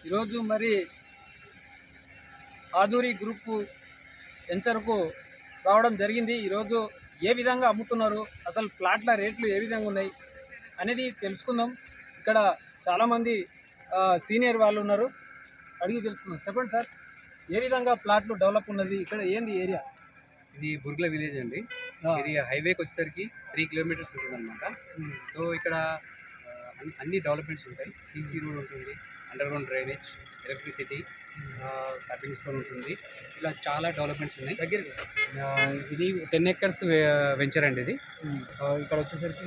ఈరోజు మరి ఆధురి గ్రూప్ వెంచర్కు రావడం జరిగింది. ఈరోజు ఏ విధంగా అమ్ముతున్నారు, అసలు ప్లాట్ల రేట్లు ఏ విధంగా ఉన్నాయి అనేది తెలుసుకుందాం. ఇక్కడ చాలామంది సీనియర్ వాళ్ళు ఉన్నారు, అడిగి తెలుసుకుందాం. చెప్పండి సార్, ఏ విధంగా ప్లాట్లు డెవలప్ ఉన్నది, ఇక్కడ ఏంది ఏరియా? ఇది బుర్గ్ల విలేజ్ అండి. ఇది హైవేకి వచ్చేసరికి 3 కిలోమీటర్స్ ఉంటుంది అనమాట. సో ఇక్కడ అన్ని డెవలప్మెంట్స్ ఉంటాయి. సీసీ రోడ్ ఉంటుంది, under ground drainage, electricity, kerbing stone ఉంటుంది. ఇలా చాలా డెవలప్మెంట్స్ ఉన్నాయి. ఇది 10 acres వెంచర్ అండి. ఇది ఇక్కడ వచ్చేసరికి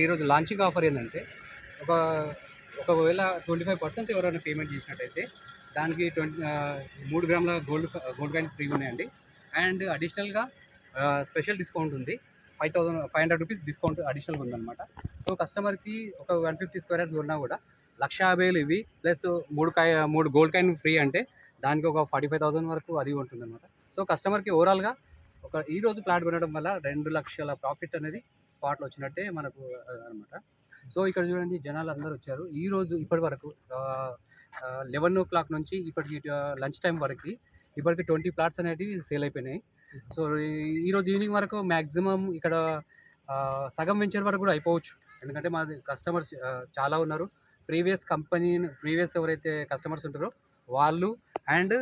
ఈరోజు లాంచింగ్ ఆఫర్ ఏంటంటే ఒకవేళ 25% ఎవరైనా పేమెంట్ చేసినట్టయితే దానికి 3 గ్రాముల గోల్డ్ కాయిన్ ఫ్రీ ఉన్నాయండి. అండ్ అడిషనల్గా స్పెషల్ డిస్కౌంట్ ఉంది. 500 రూపీస్ డిస్కౌంట్ అడిషనల్గా ఉందన్నమాట. సో కస్టమర్కి ఒక 150 స్క్వేర్ యార్డ్స్ కొన్నా కూడా 1,50,000 ఇవి ప్లస్ 3 గోల్డ్ కాయిన్ ఫ్రీ అంటే దానికి ఒక 45,000 వరకు అది ఉంటుందన్నమాట. సో కస్టమర్కి ఓవరాల్గా ఈరోజు ప్లాట్ కొనడం వల్ల 2 లక్షల ప్రాఫిట్ అనేది స్పాట్లో వచ్చినట్టే మనకు అనమాట. సో ఇక్కడ చూడండి, జనాలు అందరూ వచ్చారు. ఈరోజు ఇప్పటి వరకు 11 o'clock నుంచి ఇప్పటికి లంచ్ టైం వరకు ఇప్పటికి 20 ప్లాట్స్ అనేటివి సేల్ అయిపోయినాయి. సో ఈరోజు ఈవినింగ్ వరకు మ్యాక్సిమం ఇక్కడ సగం వెంచర్ వరకు కూడా అయిపోవచ్చు. ఎందుకంటే మాది కస్టమర్స్ చాలా ఉన్నారు. ప్రీవియస్ ఎవరైతే కస్టమర్స్ ఉంటారో వాళ్ళు అండ్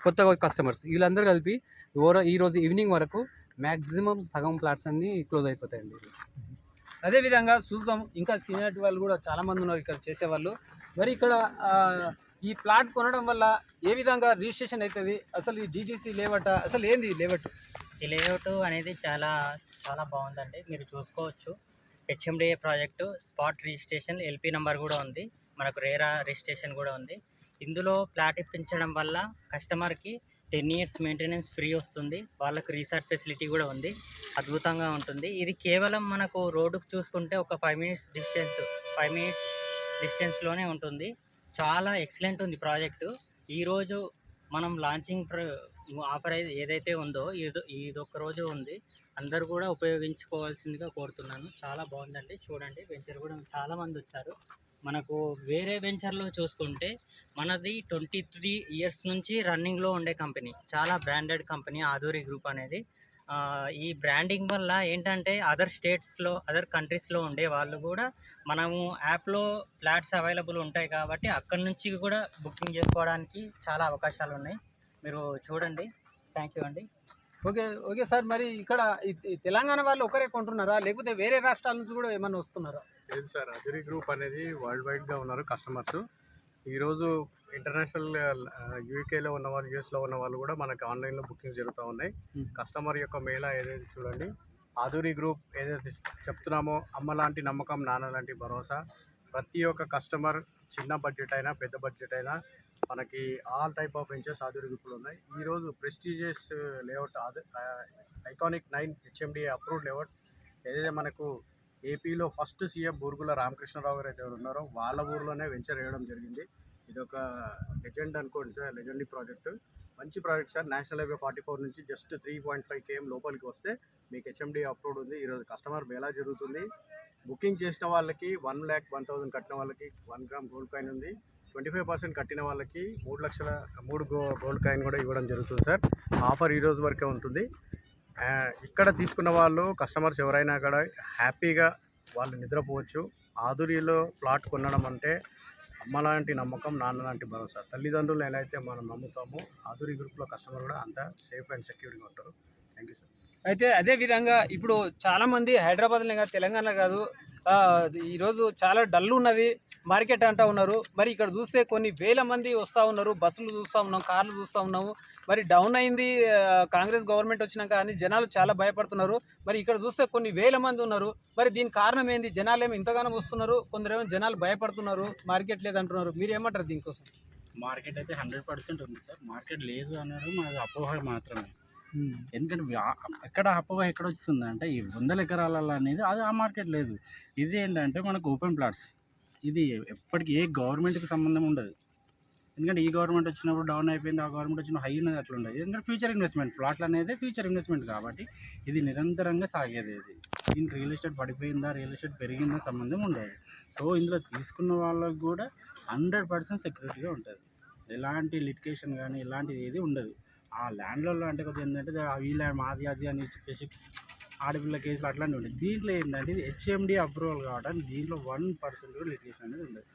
కొత్త కస్టమర్స్ వీళ్ళందరూ కలిపి ఈరోజు ఈవినింగ్ వరకు మ్యాక్సిమం సగం ప్లాట్స్ అన్నీ క్లోజ్ అయిపోతాయండి. అదేవిధంగా చూద్దాం, ఇంకా సీనియర్ వాళ్ళు కూడా చాలామంది ఉన్నారు ఇక్కడ చేసేవాళ్ళు. మరి ఇక్కడ ఈ ప్లాట్ కొనడం వల్ల ఏ విధంగా రిజిస్ట్రేషన్ అవుతుంది, అసలు ఈ డీటీసీ లేవట, అసలు ఏంది లేవట్? ఈ లేఅవుట్ అనేది చాలా చాలా బాగుందండి. మీరు చూసుకోవచ్చు, HMDA project, spot registration, LP number కూడా ఉంది, మనకు రేరా రిజిస్ట్రేషన్ కూడా ఉంది. ఇందులో ప్లాట్ ఇప్పించడం వల్ల కస్టమర్కి 10 years మెయింటెనెన్స్ ఫ్రీ వస్తుంది. వాళ్ళకు రీసార్ట్ ఫెసిలిటీ కూడా ఉంది, అద్భుతంగా ఉంటుంది. ఇది కేవలం మనకు రోడ్డుకు చూసుకుంటే ఒక 5 minutes డిస్టెన్స్లోనే ఉంటుంది. చాలా ఎక్సలెంట్ ఉంది ప్రాజెక్టు. ఈరోజు మనం లాంచింగ్ ఆఫర్ ఏదైతే ఉందో ఇదొక్క రోజు ఉంది. అందరూ కూడా ఉపయోగించుకోవాల్సిందిగా కోరుతున్నాను. చాలా బాగుందండి. చూడండి, వెంచర్ కూడా చాలామంది వచ్చారు. మనకు వేరే వెంచర్లో చూసుకుంటే మనది 23 years నుంచి రన్నింగ్లో ఉండే కంపెనీ, చాలా బ్రాండెడ్ కంపెనీ ఆధురి గ్రూప్ అనేది. ఈ బ్రాండింగ్ వల్ల ఏంటంటే అదర్ కంట్రీస్లో ఉండే వాళ్ళు కూడా మనము యాప్లో ఫ్లాట్స్ అవైలబుల్ ఉంటాయి కాబట్టి అక్కడి నుంచి కూడా బుకింగ్ చేసుకోవడానికి చాలా అవకాశాలు ఉన్నాయి. మీరు చూడండి. థ్యాంక్ యూ అండి. ఓకే సార్, మరి ఇక్కడ తెలంగాణ వాళ్ళు ఒకరే కొంటున్నారా, లేకపోతే వేరే రాష్ట్రాల నుంచి కూడా ఏమన్నా వస్తున్నారా? లేదు సార్, ఆధురి గ్రూప్ అనేది వరల్డ్ వైడ్గా ఉన్నారు కస్టమర్స్. ఈరోజు ఇంటర్నేషనల్ యూకేలో ఉన్న వాళ్ళు, యూఎస్లో ఉన్న వాళ్ళు కూడా మనకి ఆన్లైన్లో బుకింగ్స్ జరుగుతూ ఉన్నాయి. కస్టమర్ యొక్క మేళ ఏదైతే చూడండి, ఆధురి గ్రూప్ ఏదైతే చెప్తున్నామో, అమ్మ లాంటి నమ్మకం, నాన్న లాంటి భరోసా. ప్రతి ఒక్క కస్టమర్, చిన్న బడ్జెట్ అయినా పెద్ద బడ్జెట్ అయినా, మనకి ఆల్ టైప్ ఆఫ్ వెంచర్స్ ఆధురి గ్రూప్లో ఉన్నాయి. ఈరోజు prestigious layout iconic 9 HMDA approved layout ఏదైతే మనకు ఏపీలో ఫస్ట్ సీఎం బూర్గుల రామకృష్ణరావు గారు అయితే ఉన్నారో వాళ్ళ ఊర్లోనే వెంచర్ వేయడం జరిగింది. ఇది ఒక లెజెండ్ అనుకోండి సార్, లెజెండరీ ప్రాజెక్ట్. మంచి ప్రాజెక్ట్ సార్. నేషనల్ హైవే 44 నుంచి జస్ట్ 3.5 km లోపలికి వస్తే మీకు హెచ్ఎండి అప్రూవ్డ్ ఉంది. ఈరోజు కస్టమర్ బేలా జరుగుతుంది. బుకింగ్ చేసిన వాళ్ళకి 1,01,000 కట్టిన వాళ్ళకి 1 గ్రామ్ గోల్డ్ కాయిన్ ఉంది. 25% కట్టిన వాళ్ళకి 3 గోల్డ్ కాయిన్ కూడా ఇవ్వడం జరుగుతుంది సార్. ఆఫర్ ఈరోజు వరకే ఉంటుంది. ఇక్కడ తీసుకున్న వాళ్ళు కస్టమర్స్ ఎవరైనా కూడా హ్యాపీగా వాళ్ళు నిద్రపోవచ్చు. ఆధురిలో ప్లాట్ కొనడం అంటే అమ్మ లాంటి నమ్మకం, నాన్న లాంటి భరోసా. తల్లిదండ్రులు ఎలా అయితే మనం నమ్ముతామో ఆధురి గ్రూప్లో కస్టమర్ కూడా అంతా సేఫ్ అండ్ సెక్యూర్గా ఉంటారు. Thank you sir. అయితే అదే విధంగా ఇప్పుడు చాలామంది హైదరాబాద్లో కాదు, తెలంగాణ కాదు, ఈరోజు చాలా డల్ ఉన్నది మార్కెట్ అంటూ ఉన్నారు. మరి ఇక్కడ చూస్తే కొన్ని వేల మంది వస్తూ ఉన్నారు, బస్సులు చూస్తూ ఉన్నాం, కార్లు చూస్తూ ఉన్నాము. మరి డౌన్ అయింది కాంగ్రెస్ గవర్నమెంట్ వచ్చినాక అని జనాలు చాలా భయపడుతున్నారు. మరి ఇక్కడ చూస్తే కొన్ని వేల మంది ఉన్నారు. మరి దీనికి కారణం ఏంది? జనాలు ఏమో ఇంతగానో వస్తున్నారు, కొందరేమో జనాలు భయపడుతున్నారు, మార్కెట్ లేదంటున్నారు. మీరు ఏమంటారు దీనికోసం? మార్కెట్ అయితే 100% ఉంది సార్. మార్కెట్ లేదు అన్నారు మనది అపోహ మాత్రమే. ఎందుకంటే ఎక్కడ అపోహ ఎక్కడ వస్తుంది అంటే ఈ 100 ఎకరాలలో అనేది అది ఆ మార్కెట్ లేదు. ఇది ఏంటంటే మనకు ఓపెన్ ప్లాట్స్. ఇది ఎప్పటికీ ఏ గవర్నమెంట్కి సంబంధం ఉండదు. ఎందుకంటే ఈ గవర్నమెంట్ వచ్చినప్పుడు డౌన్ అయిపోయింది, ఆ గవర్నమెంట్ వచ్చిన హై ఉన్నది అట్లా ఉండదు. ఎందుకంటే ఫ్యూచర్ ఇన్వెస్ట్మెంట్, ప్లాట్లు అనేది ఫ్యూచర్ ఇన్వెస్ట్మెంట్ కాబట్టి ఇది నిరంతరంగా సాగేది. ఇది దీనికి రియల్ ఎస్టేట్ పడిపోయిందా, రియల్ ఎస్టేట్ పెరిగిందా సంబంధం ఉండదు. సో ఇందులో తీసుకున్న వాళ్ళకు కూడా 100% సెక్యూరిటీగా ఉంటుంది. ఎలాంటి లిటికేషన్ కానీ ఇలాంటిది ఏది ఉండదు. ఆ ల్యాండ్లలో అంటే కొద్దిగా ఏంటంటే ఈ ల్యాండ్ మాది అది అని చెప్పేసి ఆడపిల్ల కేసులు అట్లాంటివి ఉంటాయి. దీంట్లో ఏంటంటే ఇది హెచ్ఎండి అప్రూవల్ కావడానికి దీంట్లో 1% కూడా లిటిగేషన్ అనేది ఉండదు.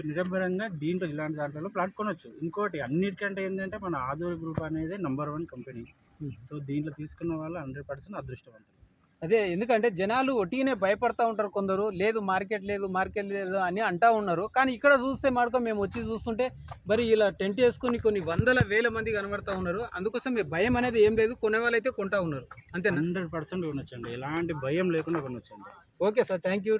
నిరంతరంగా దీంట్లో ఇలాంటి దాంట్లో ప్లాట్ కొనవచ్చు. ఇంకోటి అన్నిటికంటే ఏంటంటే మన ఆదూరి గ్రూప్ అనేది నెంబర్ 1 కంపెనీ. సో దీంట్లో తీసుకున్న వాళ్ళు 100% అదృష్టవంతులు. అదే ఎందుకంటే జనాలు ఒట్టిగానే భయపడతా ఉంటారు కొందరు, లేదు మార్కెట్ లేదు అని అంటా ఉన్నారు. కానీ ఇక్కడ చూస్తే మాత్రం మేము వచ్చి చూస్తుంటే మరి ఇలా టెంట్ వేసుకుని కొన్ని వందల వేల మంది కనబడతా ఉన్నారు. అందుకోసం మీ భయం అనేది ఏం లేదు, కొనే వాళ్ళైతే కొంటా ఉన్నారు అంతేనా? 100% కొనొచ్చండి, ఎలాంటి భయం లేకుండా కొనొచ్చండి. Okay sir, thank you.